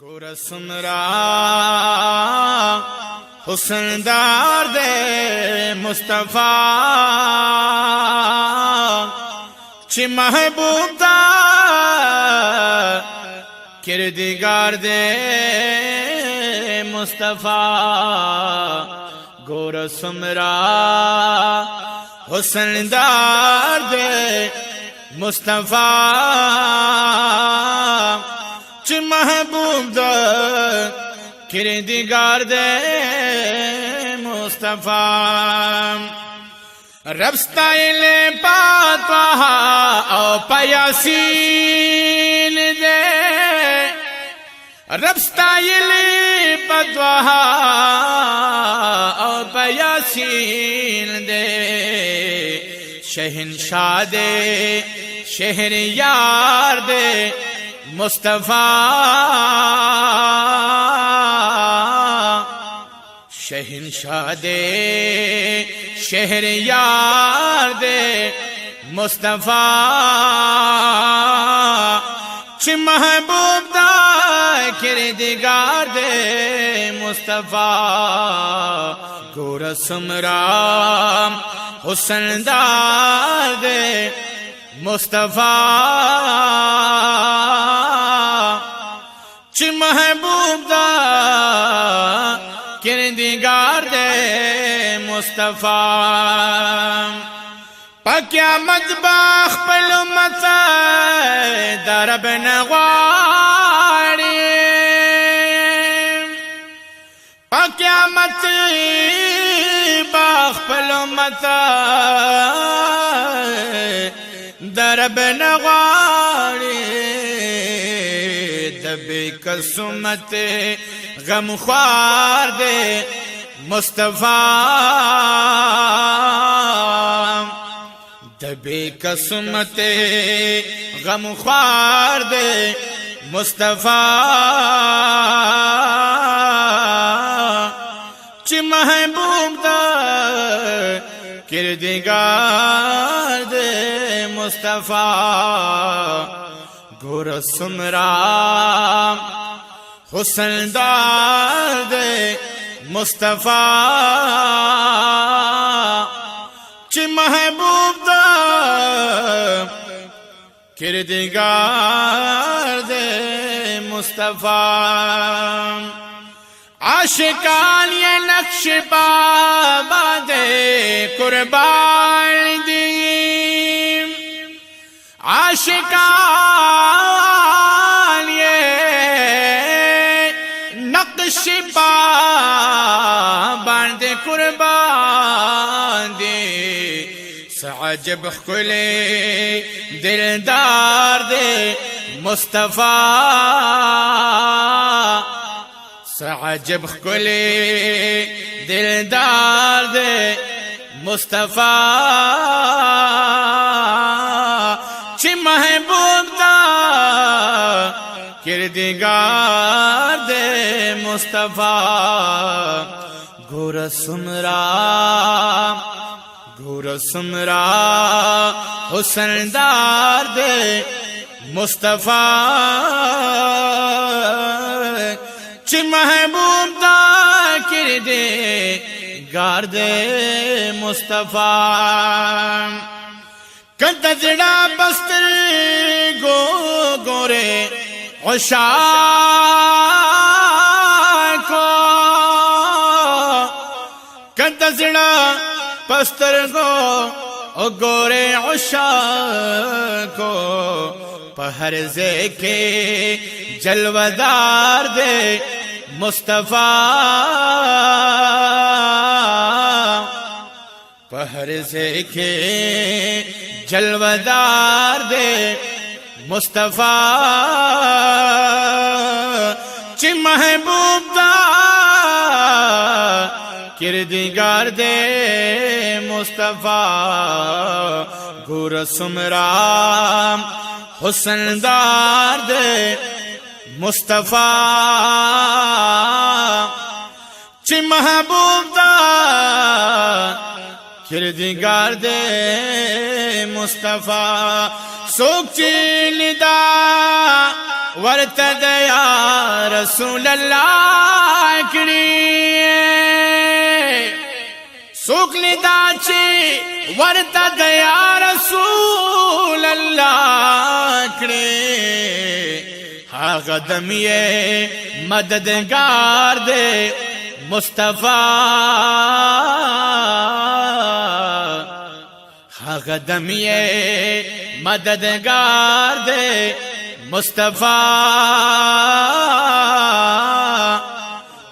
गुरसुमरा हुस्नदार दे मुस्तफा ची महबूब दा किरदिगार दे मुस्तफा गुरसुमरा हुस्नदार दे मुस्तफा ची महबूब दा किरदिगार दे मुस्तफा रब स्टाइले पातवा ओ पयासीन दे रब स्टाइले पातवा ओ पयासीन दे शहनशाह दे शहरयार दे मुस्तफा शहनशाह दे शहरयार दे मुस्तफा ची महबूब दा किरदिगार दे मुस्तफा गुरसुमरा हुस्नदार दे मुस्तफा ची महबूब दा किरदिगार दे मुस्तफा पक्यामत बाख पलु मता दरब नवारी पक्यामत बाख पलु मता दरब नवारी दबे कसमत गम ख्वार दे मुस्तफा दबे कसमत गम ख्वार दे मुस्तफा ची महबूब दा किरदिगार दे मुस्तफा गुरसुमरा हुस्नदार दे मुस्तफा ची महबूब दा किरदिगार दे मुस्तफा आशिकान ये नक्श बाबा दे कुर्बान दी आशिकान ये नक्श बाबा दे कुर्बान दे सअजब खुले दिलदार दे मुस्तफा सअजब खुले दिलदार दे मुस्तफा ची महबूब दा किरदिगार दे मुस्तफा गुरसुमरा गुरसुमरा हुस्नदार दे मुस्तफा ची महबूब दा किरदिगार दे मुस्तफा कदजड़ा बस्तर गो गोरे उशार को कदजड़ा बस्तर गो गोरे उशार को पहर जे के जलवदार दे मुस्तफा पहर से के जलवदार दे मुस्तफा ची महबूब दा किरदिगार दे मुस्तफा गुरसुमरा हुस्नदार दे मुस्तफा ची महबूब दा किरदिगार दे मुस्तफा सोची निदा वर्तद या रसूल अल्लाह करी सुखली दाची वरता दया रसूल अल्लाह करी हा कदमिए मददगार दे मुस्तफा हा कदमिए मददगार दे मुस्तफा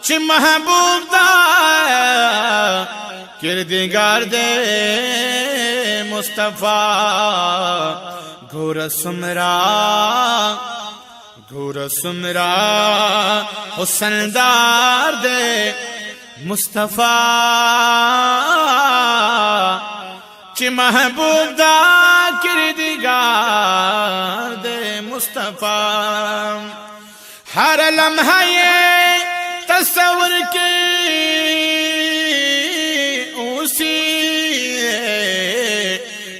च महबूब दा किरदगार दे मुस्तफा घोर सुमरा हुसनदार दे मुस्तफा च महबूब दा किरदगार दे मुस्तफा हर लम्हा ये तस्वर के उसी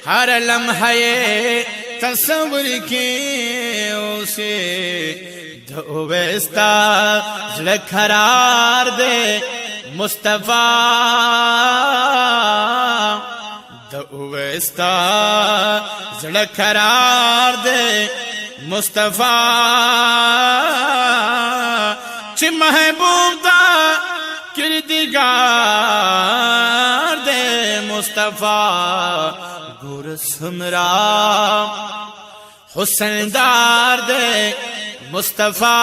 हर लम्हा ये तस्वर के उसे धोवेस्ता खरार दे मुस्तफा धोवेस्ता खरार दे मुस्तफा च महबूब दा किरदगार दे मुस्तफा गुर सुमरा हुसनदार दे मुस्तफा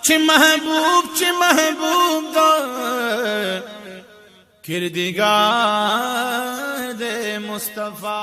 च महबूब दा किरदगार दे मुस्तफा।